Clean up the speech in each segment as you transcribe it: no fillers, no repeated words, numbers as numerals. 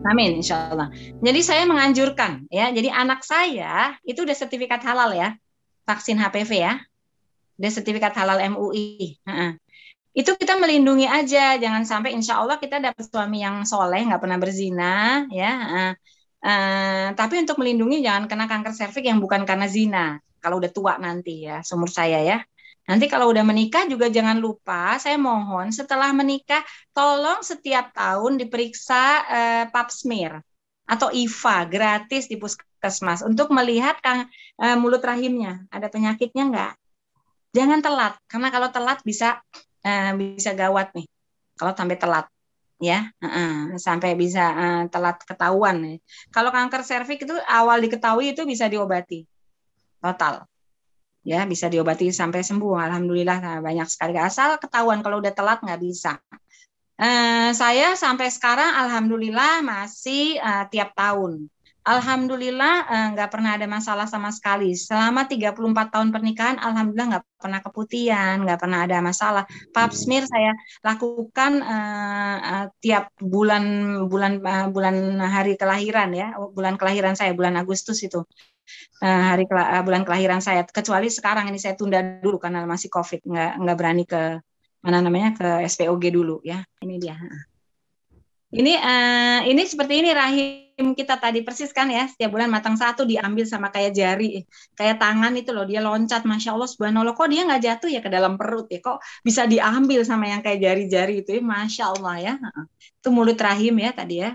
Amin, insya Allah. Jadi saya menganjurkan ya. Jadi anak saya itu udah sertifikat halal ya, vaksin HPV ya, udah sertifikat halal MUI. Itu kita melindungi aja, jangan sampai insya Allah kita dapat suami yang soleh, nggak pernah berzina ya. Tapi untuk melindungi jangan kena kanker serviks yang bukan karena zina. Kalau udah tua nanti ya, seumur saya ya. Nanti kalau udah menikah juga jangan lupa, saya mohon setelah menikah tolong setiap tahun diperiksa pap smear atau IVA gratis di puskesmas untuk melihat mulut rahimnya ada penyakitnya nggak. Jangan telat, karena kalau telat bisa gawat nih. Kalau sampai telat ya, sampai bisa telat ketahuan. Kalau kanker serviks itu awal diketahui itu bisa diobati total. Ya, bisa diobati sampai sembuh. Alhamdulillah banyak sekali. Asal ketahuan, kalau udah telat nggak bisa. Saya sampai sekarang alhamdulillah masih tiap tahun. Alhamdulillah nggak pernah ada masalah sama sekali. Selama 34 tahun pernikahan, alhamdulillah nggak pernah keputihan, nggak pernah ada masalah. Pap smear saya lakukan tiap bulan hari kelahiran ya, bulan kelahiran saya, bulan Agustus itu. Bulan kelahiran saya, kecuali sekarang ini saya tunda dulu karena masih COVID, nggak berani ke ke SPOG dulu ya. Ini dia. Ini seperti ini rahim kita tadi persis kan ya, setiap bulan matang satu diambil sama kayak jari, kayak tangan itu loh, dia loncat, masya Allah subhanallah, kok dia nggak jatuh ya ke dalam perut ya, kok bisa diambil sama yang kayak jari-jari itu ya, masya Allah ya. Itu mulut rahim ya tadi ya.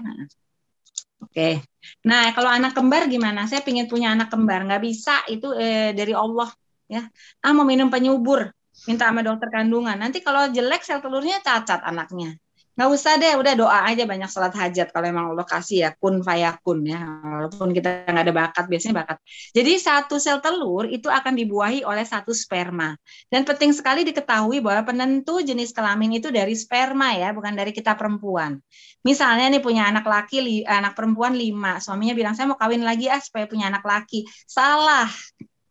Oke. Nah, kalau anak kembar gimana? Saya pengen punya anak kembar, nggak bisa itu dari Allah ya. Mau minum penyubur, minta sama dokter kandungan. Nanti kalau jelek sel telurnya cacat anaknya. Nggak usah deh, udah doa aja, banyak salat hajat kalau emang Allah kasih ya, kun fayakun ya. Walaupun kita nggak ada bakat, biasanya bakat. Jadi satu sel telur itu akan dibuahi oleh satu sperma. Dan penting sekali diketahui bahwa penentu jenis kelamin itu dari sperma ya, bukan dari kita perempuan. Misalnya nih punya anak laki, anak perempuan 5, suaminya bilang saya mau kawin lagi supaya punya anak laki. Salah.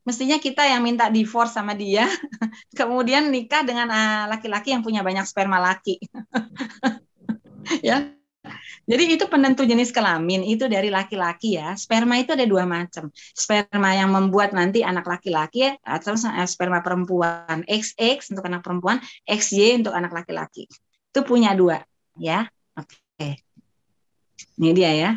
Mestinya kita yang minta divorce sama dia, kemudian nikah dengan laki-laki yang punya banyak sperma laki. Ya. Jadi itu penentu jenis kelamin itu dari laki-laki ya. Sperma itu ada 2 macam. Sperma yang membuat nanti anak laki-laki atau sperma perempuan. XX untuk anak perempuan, XY untuk anak laki-laki. Itu punya 2 ya. Oke. Ini dia ya.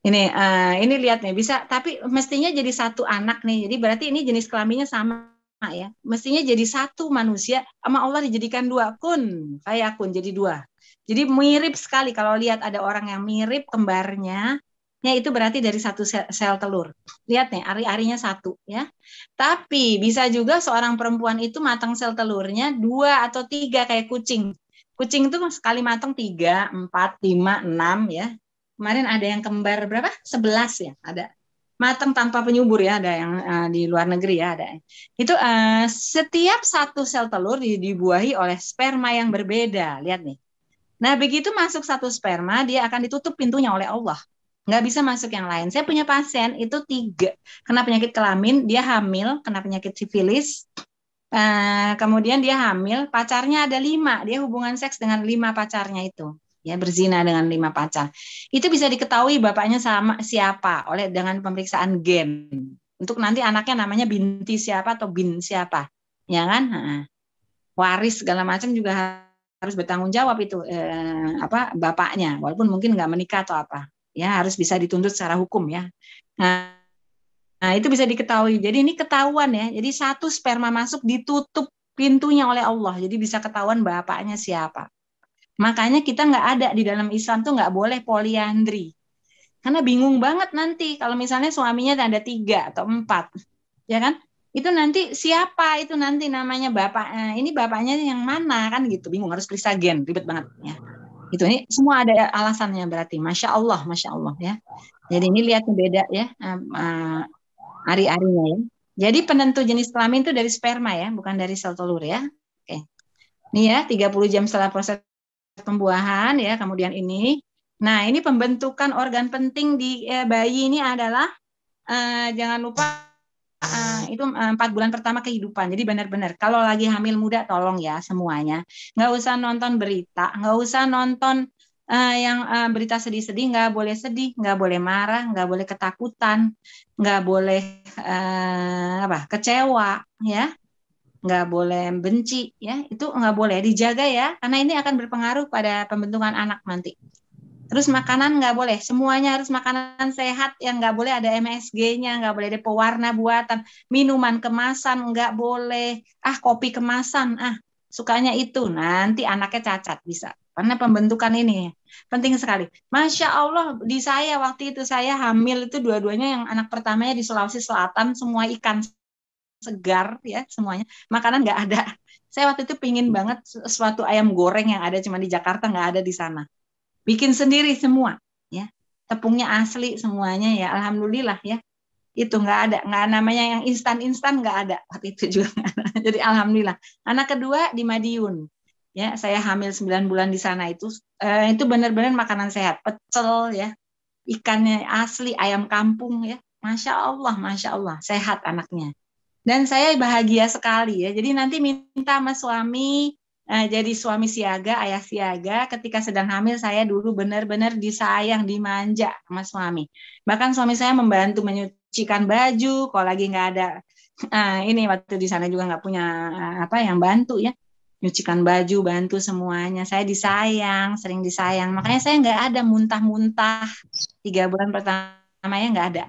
Ini lihat nih, bisa, tapi mestinya jadi satu anak nih. Jadi berarti ini jenis kelaminnya sama ya. Mestinya jadi satu manusia, sama Allah dijadikan 2, kun fayakun, jadi 2. Jadi mirip sekali, kalau lihat ada orang yang mirip kembarnya, ya itu berarti dari satu sel telur. Lihat nih, ari-arinya satu ya. Tapi bisa juga seorang perempuan itu matang sel telurnya 2 atau 3 kayak kucing. Kucing itu sekali matang 3, 4, 5, 6 ya. Kemarin ada yang kembar berapa? 11 ya, ada. Matang tanpa penyubur ya, ada yang di luar negeri ya, ada. Itu setiap satu sel telur dibuahi oleh sperma yang berbeda. Lihat nih. Nah, begitu masuk satu sperma, dia akan ditutup pintunya oleh Allah. Nggak bisa masuk yang lain. Saya punya pasien itu 3 kena penyakit kelamin, dia hamil, kena penyakit sifilis, kemudian dia hamil, pacarnya ada 5, dia hubungan seks dengan 5 pacarnya itu. Ya, berzina dengan 5 pacar. Itu bisa diketahui bapaknya sama siapa dengan pemeriksaan gen. Untuk nanti anaknya namanya binti siapa atau bin siapa. Ya kan? Waris segala macam juga harus bertanggung jawab itu bapaknya, walaupun mungkin nggak menikah atau apa. Ya, harus bisa dituntut secara hukum ya. Nah, itu bisa diketahui. Jadi ini ketahuan ya. Jadi satu sperma masuk ditutup pintunya oleh Allah. Jadi bisa ketahuan bapaknya siapa. Makanya kita nggak ada di dalam Islam tuh nggak boleh poliandri. Karena bingung banget nanti kalau misalnya suaminya ada 3 atau 4, ya kan? Itu nanti siapa itu nanti namanya bapak? Ini bapaknya yang mana kan gitu? Bingung, harus periksa gen, ribet banget ya. Itu ini semua ada alasannya berarti. Masya Allah ya. Jadi ini lihat beda ya ari-arinya ya. Jadi penentu jenis kelamin itu dari sperma ya, bukan dari sel telur ya. Oke. Ini ya 30 jam setelah proses pembuahan ya, kemudian ini Nah, ini pembentukan organ penting di bayi ini adalah jangan lupa itu 4 bulan pertama kehidupan. Jadi benar-benar kalau lagi hamil muda tolong ya semuanya. Nggak usah nonton berita, nggak usah nonton yang berita sedih-sedih, nggak boleh sedih, nggak boleh marah, nggak boleh ketakutan, nggak boleh kecewa, ya, nggak boleh benci, ya, itu nggak boleh, dijaga ya, karena ini akan berpengaruh pada pembentukan anak nanti. Terus makanan nggak boleh, semuanya harus makanan sehat, yang nggak boleh ada MSG-nya, nggak boleh ada pewarna buatan, minuman kemasan nggak boleh, kopi kemasan, sukanya itu, nanti anaknya cacat bisa. Karena pembentukan ini penting sekali. Masya Allah, di saya waktu itu saya hamil itu dua-duanya, yang anak pertamanya di Sulawesi Selatan, semua ikan segar ya semuanya, makanan nggak ada. Saya waktu itu pingin banget suatu ayam goreng yang ada cuma di Jakarta, nggak ada di sana. Bikin sendiri semua, ya. Tepungnya asli semuanya ya, alhamdulillah ya. Itu nggak namanya yang instan-instan nggak ada waktu itu juga. Jadi alhamdulillah. Anak kedua di Madiun, ya saya hamil 9 bulan di sana itu benar-benar makanan sehat, pecel ya, ikannya asli, ayam kampung ya, masya Allah sehat anaknya. Dan saya bahagia sekali ya. Jadi nanti minta sama suami jadi suami siaga, ayah siaga. Ketika sedang hamil saya dulu benar-benar disayang, dimanja sama suami. Bahkan suami saya membantu menyucikan baju. Kalau lagi nggak ada ini waktu di sana juga nggak punya yang bantu ya. Nyucikan baju, bantu semuanya. Saya disayang, sering disayang. Makanya saya nggak ada muntah-muntah 3 bulan pertama ya, nggak ada.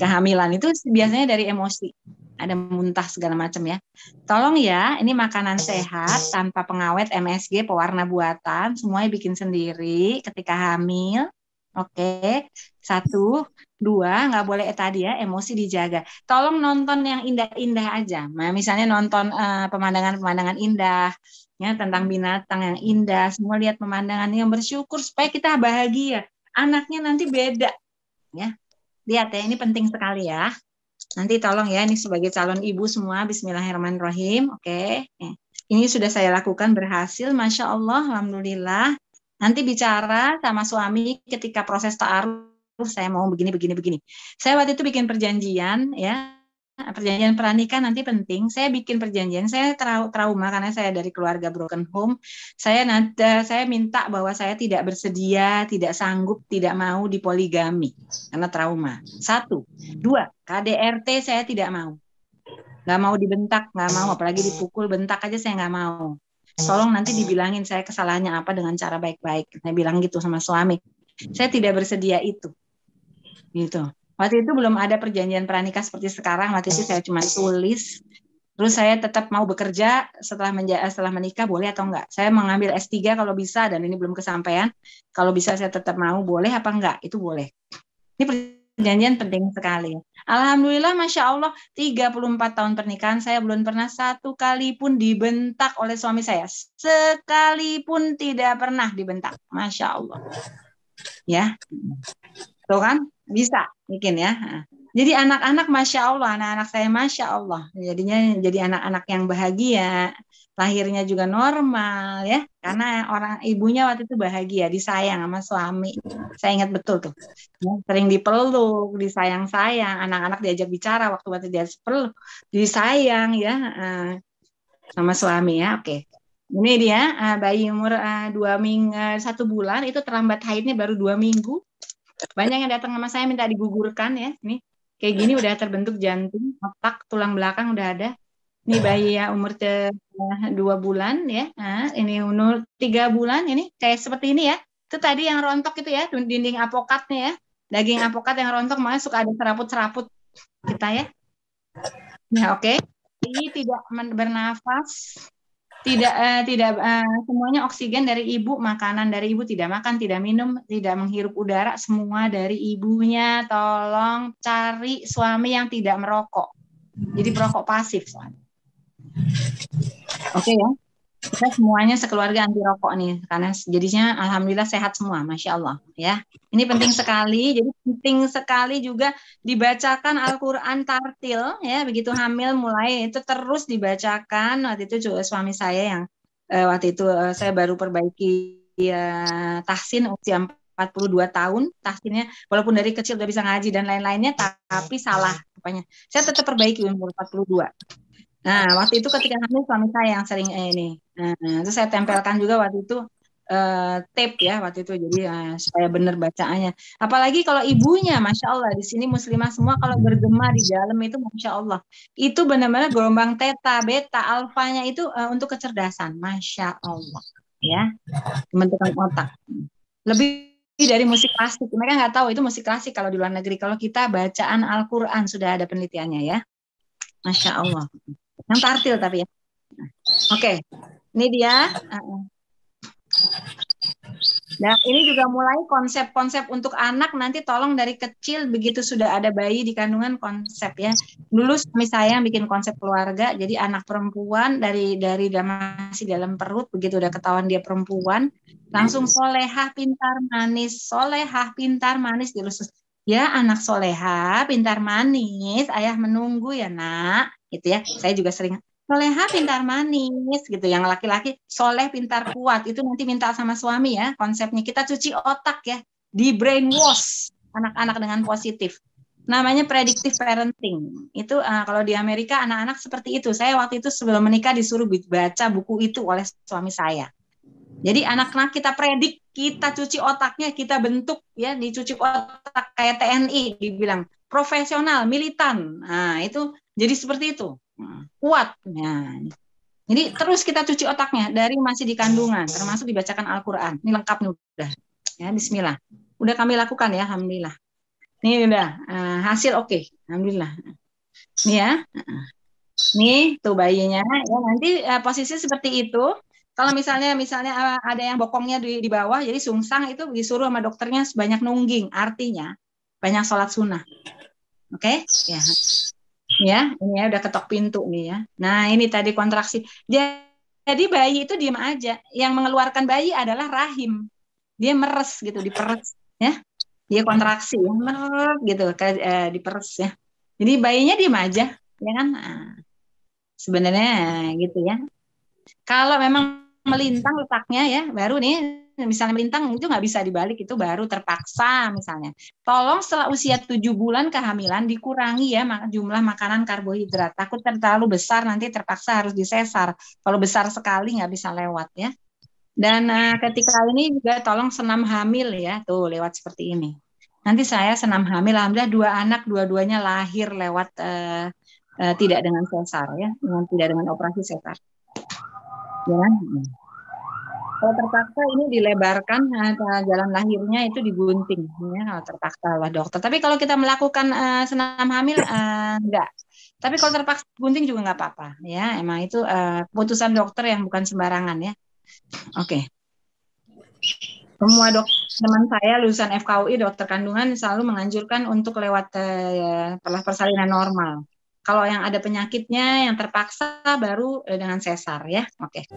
Kehamilan itu biasanya dari emosi, ada muntah segala macam ya. Tolong ya, ini makanan sehat tanpa pengawet, MSG, pewarna buatan, semuanya bikin sendiri ketika hamil. Oke, 1, 2, nggak boleh tadi ya, emosi dijaga. Tolong nonton yang indah-indah aja. Nah, misalnya nonton pemandangan-pemandangan indah, ya, tentang binatang yang indah. Semua lihat pemandangan yang bersyukur supaya kita bahagia. Anaknya nanti beda, ya. Lihat ya, ini penting sekali ya. Nanti tolong ya, ini sebagai calon ibu semua, bismillahirrahmanirrahim. Oke. Ini sudah saya lakukan berhasil, Masya Allah, Alhamdulillah. Nanti bicara sama suami ketika proses ta'aruf, saya mau begini, begini, begini. Saya waktu itu bikin perjanjian ya, perjanjian pernikah nanti penting. Saya bikin perjanjian, saya trauma karena saya dari keluarga broken home. Saya minta bahwa saya tidak bersedia, tidak sanggup, tidak mau dipoligami karena trauma. 1, 2, KDRT saya tidak mau. Nggak mau dibentak, nggak mau, apalagi dipukul, bentak aja saya nggak mau. Tolong nanti dibilangin saya kesalahannya apa dengan cara baik-baik. Saya bilang gitu sama suami. Saya tidak bersedia itu. Gitu. Waktu itu belum ada perjanjian pranikah seperti sekarang. Waktu itu saya cuma tulis. Terus saya tetap mau bekerja setelah menikah, boleh atau enggak. Saya mengambil S3 kalau bisa, dan ini belum kesampaian. Kalau bisa saya tetap mau, boleh apa enggak? Itu boleh. Ini perjanjian penting sekali. Alhamdulillah, Masya Allah, 34 tahun pernikahan, saya belum pernah satu kali pun dibentak oleh suami saya. Sekalipun tidak pernah dibentak. Masya Allah. Ya, tuh kan? Bisa bikin ya. Jadi anak-anak Masya Allah, anak-anak saya Masya Allah. Jadinya jadi anak-anak yang bahagia, lahirnya juga normal ya, karena orang ibunya waktu itu bahagia, disayang sama suami. Saya ingat betul tuh, sering dipeluk, disayang-sayang, anak-anak diajak bicara waktu dia peluk, disayang ya sama suami ya. Oke, ini dia bayi umur 1 bulan itu terlambat haidnya baru 2 minggu. Banyak yang datang sama saya minta digugurkan ya. Nih, kayak gini udah terbentuk jantung, otak, tulang belakang udah ada. Ini bayi ya umur 2 bulan ya. Nah, ini umur 3 bulan ini kayak seperti ini ya. Itu tadi yang rontok itu ya, dinding apokatnya ya. Daging apokat yang rontok, makanya suka ada seraput-seraput kita ya. Nah, oke. Ini tidak bernafas. Tidak semuanya oksigen dari ibu, makanan dari ibu, tidak makan, tidak minum, tidak menghirup udara, semua dari ibunya. Tolong cari suami yang tidak merokok. Jadi perokok pasif soalnya. Oke ya. Kita semuanya sekeluarga anti rokok nih, karena jadinya alhamdulillah sehat semua, Masya Allah ya. Ini penting sekali, jadi penting sekali juga dibacakan Al-Quran tartil ya, begitu hamil mulai itu terus dibacakan. Waktu itu juga suami saya yang waktu itu saya baru perbaiki tahsin usia 42 tahun tahsinnya, walaupun dari kecil udah bisa ngaji dan lain-lainnya, tapi salah rupanya. Saya tetap perbaiki umur 42. Nah, waktu itu ketika hamil suami saya yang sering ini. Nah, terus saya tempelkan juga waktu itu tape ya waktu itu, jadi supaya benar bacaannya. Apalagi kalau ibunya, masya Allah, di sini muslimah semua kalau bergema di dalam itu, masya Allah, itu benar-benar gelombang theta, beta, alfanya itu untuk kecerdasan, masya Allah, ya, pembentukan otak. Lebih dari musik klasik, mereka nggak tahu itu musik klasik kalau di luar negeri. Kalau kita bacaan Al-Quran sudah ada penelitiannya ya, masya Allah. Yang tartil tapi ya. Oke, ini dia. Nah, ini juga mulai konsep-konsep untuk anak nanti tolong dari kecil begitu sudah ada bayi di kandungan konsep ya. Dulu suami saya bikin konsep keluarga, jadi anak perempuan dari masih dalam perut begitu udah ketahuan dia perempuan, langsung solehah pintar manis dirusus. Ya anak solehah pintar manis, ayah menunggu ya nak, gitu ya. Saya juga sering soleha pintar manis gitu, yang laki-laki soleh pintar kuat, itu nanti minta sama suami ya konsepnya. Kita cuci otak ya, di brainwash anak-anak dengan positif, namanya predictive parenting. Itu kalau di Amerika anak-anak seperti itu. Saya waktu itu sebelum menikah disuruh baca buku itu oleh suami saya. Jadi anak-anak kita predik, kita cuci otaknya, kita bentuk ya, dicuci otak kayak TNI dibilang profesional militan. Nah itu jadi seperti itu, kuat. Nah, jadi terus kita cuci otaknya dari masih di kandungan, termasuk dibacakan Al-Quran. Ini lengkap nih udah. Ya, Bismillah. Udah kami lakukan ya, alhamdulillah. Ini udah hasil oke. Alhamdulillah. Nih ya. Nih tuh bayinya ya, nanti posisi seperti itu. Kalau misalnya ada yang bokongnya di bawah, jadi sungsang, itu disuruh sama dokternya sebanyak nungging, artinya banyak sholat sunnah. Oke? Ya. Ya, ini ya udah ketok pintu nih ya. Nah, ini tadi kontraksi. Jadi bayi itu diam aja. Yang mengeluarkan bayi adalah rahim. Dia meres gitu, diperes ya. Dia kontraksi ya, meres gitu, diperes ya. Jadi bayinya diam aja, ya kan? Nah, sebenarnya gitu ya. Kalau memang melintang letaknya ya, baru nih misalnya melintang itu nggak bisa dibalik, itu baru terpaksa misalnya. Tolong setelah usia 7 bulan kehamilan dikurangi ya jumlah makanan karbohidrat. Takut terlalu besar nanti terpaksa harus disesar. Kalau besar sekali nggak bisa lewat ya. Dan ketika ini juga tolong senam hamil ya, tuh lewat seperti ini. Nanti saya senam hamil, alhamdulillah 2 anak, dua-duanya lahir lewat tidak dengan sesar ya, tidak dengan operasi sesar. Ya, kalau terpaksa ini dilebarkan jalan lahirnya, itu digunting ya kalau terpaksa lah dokter. Tapi kalau kita melakukan senam hamil enggak. Tapi kalau terpaksa gunting juga nggak apa-apa ya. Emang itu keputusan dokter yang bukan sembarangan ya. Oke. Semua teman saya lulusan FKUI dokter kandungan selalu menganjurkan untuk lewat persalinan normal. Kalau yang ada penyakitnya yang terpaksa baru dengan sesar ya. Oke.